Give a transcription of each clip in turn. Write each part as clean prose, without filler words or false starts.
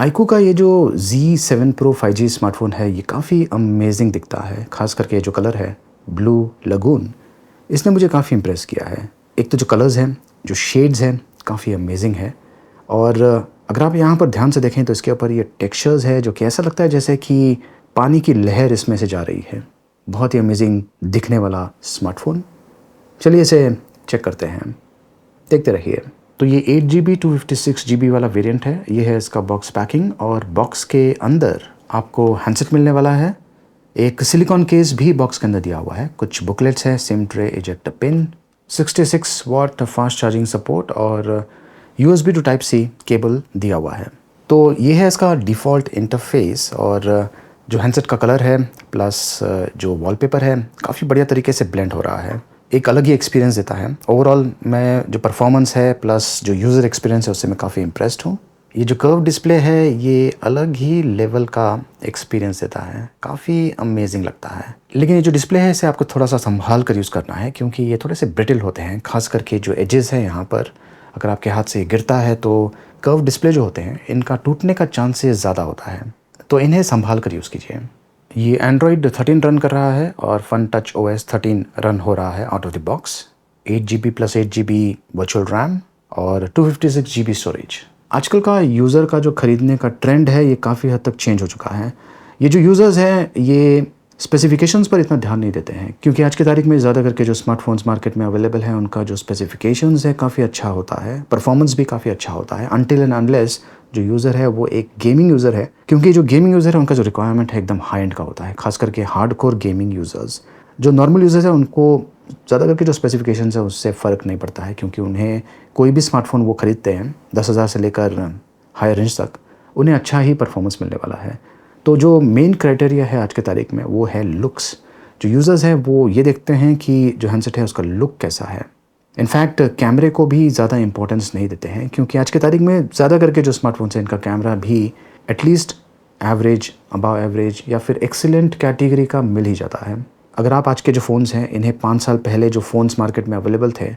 IQOO का ये जो Z7 Pro 5G स्मार्टफ़ोन है, ये काफ़ी अमेज़िंग दिखता है। ख़ास करके ये जो कलर है, ब्लू लगून, इसने मुझे काफ़ी इम्प्रेस किया है। एक तो जो कलर्स हैं, जो शेड्स हैं, काफ़ी अमेज़िंग है। और अगर आप यहाँ पर ध्यान से देखें तो इसके ऊपर ये टेक्सचर्स है जो कि ऐसा लगता है जैसे कि पानी की लहर इसमें से जा रही है। बहुत ही अमेज़िंग दिखने वाला स्मार्टफ़ोन। चलिए इसे चेक करते हैं, देखते रहिए। तो ये 8 GB 256 GB वाला वेरिएंट है। ये है इसका बॉक्स पैकिंग और बॉक्स के अंदर आपको हैंडसेट मिलने वाला है। एक सिलिकॉन केस भी बॉक्स के अंदर दिया हुआ है। कुछ बुकलेट्स है, SIM tray, ejector pin, 66 watt fast charging support और USB two type C cable दिया हुआ है। तो ये है इसका डिफ़ॉल्ट इंटरफेस और जो हैंडसेट का कलर है प्लस जो वॉलपेपर है काफ़ी बढ़िया तरीके से ब्लेंड हो रहा है। एक अलग ही एक्सपीरियंस देता है। ओवरऑल मैं जो परफॉर्मेंस है प्लस जो यूज़र एक्सपीरियंस है उससे मैं काफ़ी इम्प्रेस्ड हूँ। ये जो कर्व डिस्प्ले है ये अलग ही लेवल का एक्सपीरियंस देता है, काफ़ी अमेजिंग लगता है। लेकिन ये जो डिस्प्ले है इसे आपको थोड़ा सा संभाल कर यूज़ करना है क्योंकि ये थोड़े से ब्रिटल होते हैं। खास करके जो एजेस हैं यहाँ पर अगर आपके हाथ से गिरता है तो कर्व डिस्प्ले जो होते हैं इनका टूटने का चांसेस ज़्यादा होता है, तो इन्हें संभाल कर यूज़ कीजिए। ये एंड्रॉयड 13 रन कर रहा है और फन टच OS 13 रन हो रहा है out of the box. 8 GB plus 8 GB virtual RAM और 256 GB स्टोरेज। आजकल का यूज़र का जो ख़रीदने का ट्रेंड है ये काफ़ी हद तक चेंज हो चुका है। ये जो यूज़र्स हैं ये स्पेसिफिकेशंस पर इतना ध्यान नहीं देते हैं क्योंकि आज की तारीख में ज़्यादा करके जो स्मार्टफोन्स मार्केट में अवेलेबल हैं उनका जो स्पेसिफिकेशंस है काफ़ी अच्छा होता है, परफॉर्मेंस भी काफ़ी अच्छा होता है अनटिल एंड अनलेस जो यूज़र है वो एक गेमिंग यूज़र है, क्योंकि जो गेमिंग यूज़र है उनका जो रिक्वायरमेंट है एकदम हाई एंड का होता है। खास करके हार्डकोर गेमिंग यूज़र्स। जो नॉर्मल यूज़र्स है उनको ज़्यादा करके जो स्पेसिफिकेशंस है उससे फ़र्क नहीं पड़ता है क्योंकि उन्हें कोई भी स्मार्टफोन वो ख़रीदते हैं 10,000 से लेकर हाई रेंज तक उन्हें अच्छा ही परफॉर्मेंस मिलने वाला है। तो जो मेन क्राइटेरिया है आज की तारीख में वो है लुक्स। जो यूज़र्स हैं वो ये देखते हैं कि जो हैंडसेट है उसका लुक कैसा है। इनफैक्ट कैमरे को भी ज़्यादा इंपॉर्टेंस नहीं देते हैं क्योंकि आज की तारीख में ज़्यादा करके जो स्मार्टफोन्स हैं इनका कैमरा भी एटलीस्ट एवरेज, अबव एवरेज या फिर एक्सीलेंट कैटेगरी का मिल ही जाता है। अगर आप आज के जो फ़ोन्स हैं इन्हें 5 साल पहले जो फ़ोन्स मार्केट में अवेलेबल थे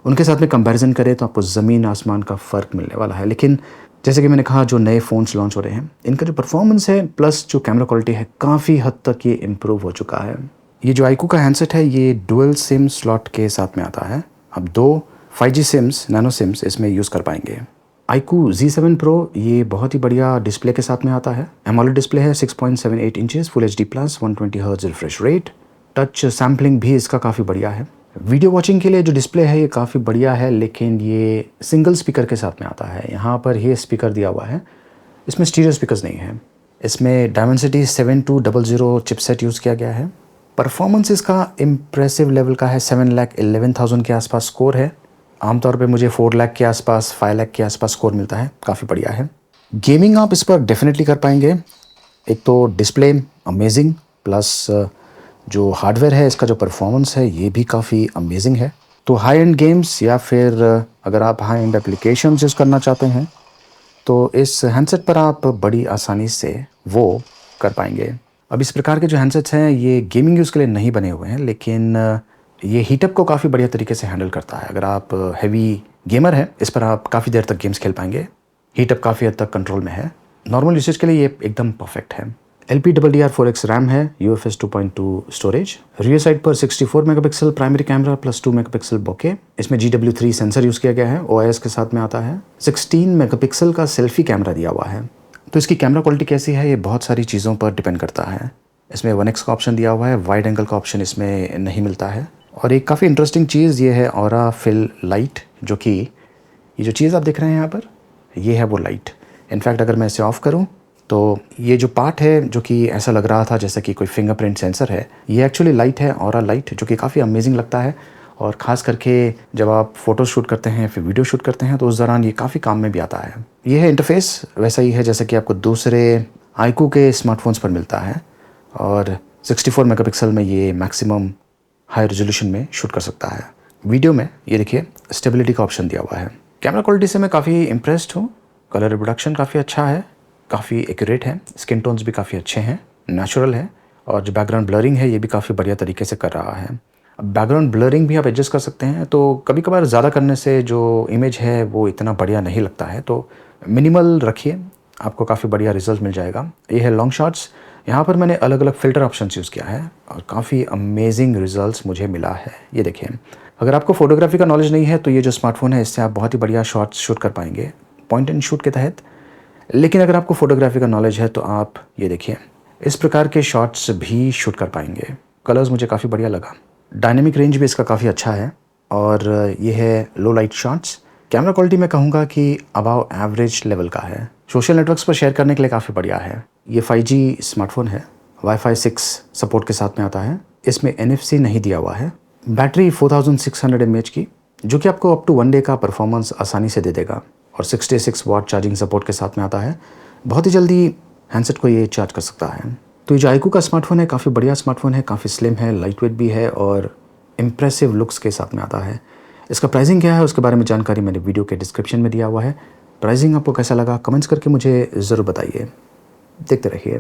उनके साथ में कंपैरिजन करें तो आपको ज़मीन आसमान का फ़र्क मिलने वाला है। लेकिन जैसे कि मैंने कहा जो नए फ़ोन्स लॉन्च हो रहे हैं इनका जो परफॉर्मेंस है प्लस जो कैमरा क्वालिटी है काफ़ी हद तक ये इम्प्रूव हो चुका है। ये जो आईकू का हैंडसेट है ये डुअल सिम स्लॉट के साथ में आता है। अब 2 5G सिम्स, नैनो सिम्स इसमें यूज़ कर पाएंगे। आईकू Z7 Pro ये बहुत ही बढ़िया डिस्प्ले के साथ में आता है। एमोलेड डिस्प्ले है 6.78 inches, full HD plus 120 hertz refresh rate. Touch sampling भी इसका काफ़ी बढ़िया है। वीडियो वॉचिंग के लिए जो डिस्प्ले है ये काफ़ी बढ़िया है, लेकिन ये सिंगल स्पीकर के साथ में आता है। यहाँ पर ये स्पीकर दिया हुआ है, इसमें स्टीरियो स्पीकर्स नहीं है। इसमें डायमेंसिटी 7200 चिपसेट यूज़ किया गया है। परफॉर्मेंस इसका इम्प्रेसिव लेवल का है। 7,11,000 के आसपास स्कोर है। आमतौर पे मुझे 4 लाख के आसपास, 5 लाख के आसपास स्कोर मिलता है, काफ़ी बढ़िया है। गेमिंग आप इस पर डेफिनेटली कर पाएंगे। एक तो डिस्प्ले अमेजिंग प्लस जो हार्डवेयर है इसका जो परफॉर्मेंस है ये भी काफ़ी अमेजिंग है। तो हाई एंड गेम्स या फिर अगर आप हाई एंड एप्लीकेशंस यूज़ करना चाहते हैं तो इस हैंडसेट पर आप बड़ी आसानी से वो कर पाएंगे। अब इस प्रकार के जो हैंडसेट्स हैं ये गेमिंग यूज़ के लिए नहीं बने हुए हैं, लेकिन ये हीटअप को काफ़ी बढ़िया तरीके से हैंडल करता है। अगर आप हैवी गेमर हैं इस पर आप काफ़ी देर तक गेम्स खेल पाएंगे। हीटअप काफ़ी हद तक कंट्रोल में है। नॉर्मल यूसेज के लिए ये एकदम परफेक्ट है। LPDDR4X रैम है, UFS 2.2 स्टोरेज। रियर साइड पर 64 megapixel primary camera plus 2 megapixel bokeh. इसमें GW3 सेंसर यूज़ किया गया है, OIS के साथ में आता है। 16 मेगापिक्सल का सेल्फी कैमरा दिया हुआ है। तो इसकी कैमरा क्वालिटी कैसी है ये बहुत सारी चीज़ों पर डिपेंड करता है। इसमें 1x का ऑप्शन दिया हुआ है, वाइड एंगल का ऑप्शन इसमें नहीं मिलता है। और एक काफ़ी इंटरेस्टिंग चीज़ ये है ऑरा फिल लाइट, जो कि ये जो चीज़ आप देख रहे हैं यहाँ पर ये है वो लाइट। इनफैक्ट अगर मैं इसे ऑफ़ करूँ तो ये जो पार्ट है जो कि ऐसा लग रहा था जैसे कि कोई फिंगरप्रिंट सेंसर है, ये एक्चुअली लाइट है, ऑरा लाइट, जो कि काफ़ी अमेजिंग लगता है। और ख़ास करके जब आप फ़ोटो शूट करते हैं फिर वीडियो शूट करते हैं तो उस दौरान ये काफ़ी काम में भी आता है। ये है इंटरफेस, वैसा ही है जैसे कि आपको दूसरे आईकू के स्मार्टफोन्स पर मिलता है। और 64 मेगापिक्सल में ये मैक्सिमम हाई रेजोल्यूशन में शूट कर सकता है। वीडियो में ये देखिए स्टेबिलिटी का ऑप्शन दिया हुआ है। कैमरा क्वालिटी से मैं काफ़ी इम्प्रेस्ड हूँ। कलर रिप्रोडक्शन काफ़ी अच्छा है, काफ़ी एक्यूरेट है, स्किन टोन्स भी काफ़ी अच्छे हैं, नेचुरल है। और जो बैकग्राउंड ब्लरिंग है ये भी काफ़ी बढ़िया तरीके से कर रहा है। अब बैकग्राउंड ब्लरिंग भी आप एडजस्ट कर सकते हैं, तो कभी कभार ज़्यादा करने से जो इमेज है वो इतना बढ़िया नहीं लगता है, तो मिनिमल रखिए आपको काफ़ी बढ़िया रिजल्ट मिल जाएगा। ये है लॉन्ग शॉट्स। यहाँ पर मैंने अलग अलग फ़िल्टर ऑप्शंस यूज़ किया है और काफ़ी अमेजिंग रिजल्ट्स मुझे मिला है। ये देखिए, अगर आपको फ़ोटोग्राफी का नॉलेज नहीं है तो ये जो स्मार्टफ़ोन है इससे आप बहुत ही बढ़िया शॉट्स शूट कर पाएंगे पॉइंट एंड शूट के तहत। लेकिन अगर आपको फ़ोटोग्राफी का नॉलेज है तो आप ये देखिए, इस प्रकार के शॉट्स भी शूट कर पाएंगे। कलर्स मुझे काफ़ी बढ़िया लगा। डायनेमिक रेंज भी इसका काफ़ी अच्छा है और ये है लो लाइट शॉट्स। कैमरा क्वालिटी मैं कहूँगा कि अबाव एवरेज लेवल का है। सोशल नेटवर्क्स पर शेयर करने के लिए काफ़ी बढ़िया है। ये 5G स्मार्टफ़ोन है, वाईफाई 6 सपोर्ट के साथ में आता है। इसमें NFC नहीं दिया हुआ है। बैटरी 4600 mAh की, जो कि आपको अप टू 1 डे का परफॉर्मेंस आसानी से दे देगा और 66 वाट चार्जिंग सपोर्ट के साथ में आता है। बहुत ही जल्दी हैंडसेट को ये चार्ज कर सकता है। तो ये जो iQOO का स्मार्टफ़ोन है काफ़ी बढ़िया स्मार्टफ़ोन है, काफ़ी स्लिम है, लाइट वेट भी है और इम्प्रेसिव लुक्स के साथ में आता है। इसका प्राइसिंग क्या है उसके बारे में जानकारी मैंने वीडियो के डिस्क्रिप्शन में दिया हुआ है। प्राइसिंग आपको कैसा लगा कमेंट्स करके मुझे ज़रूर बताइए। देखते रहिए।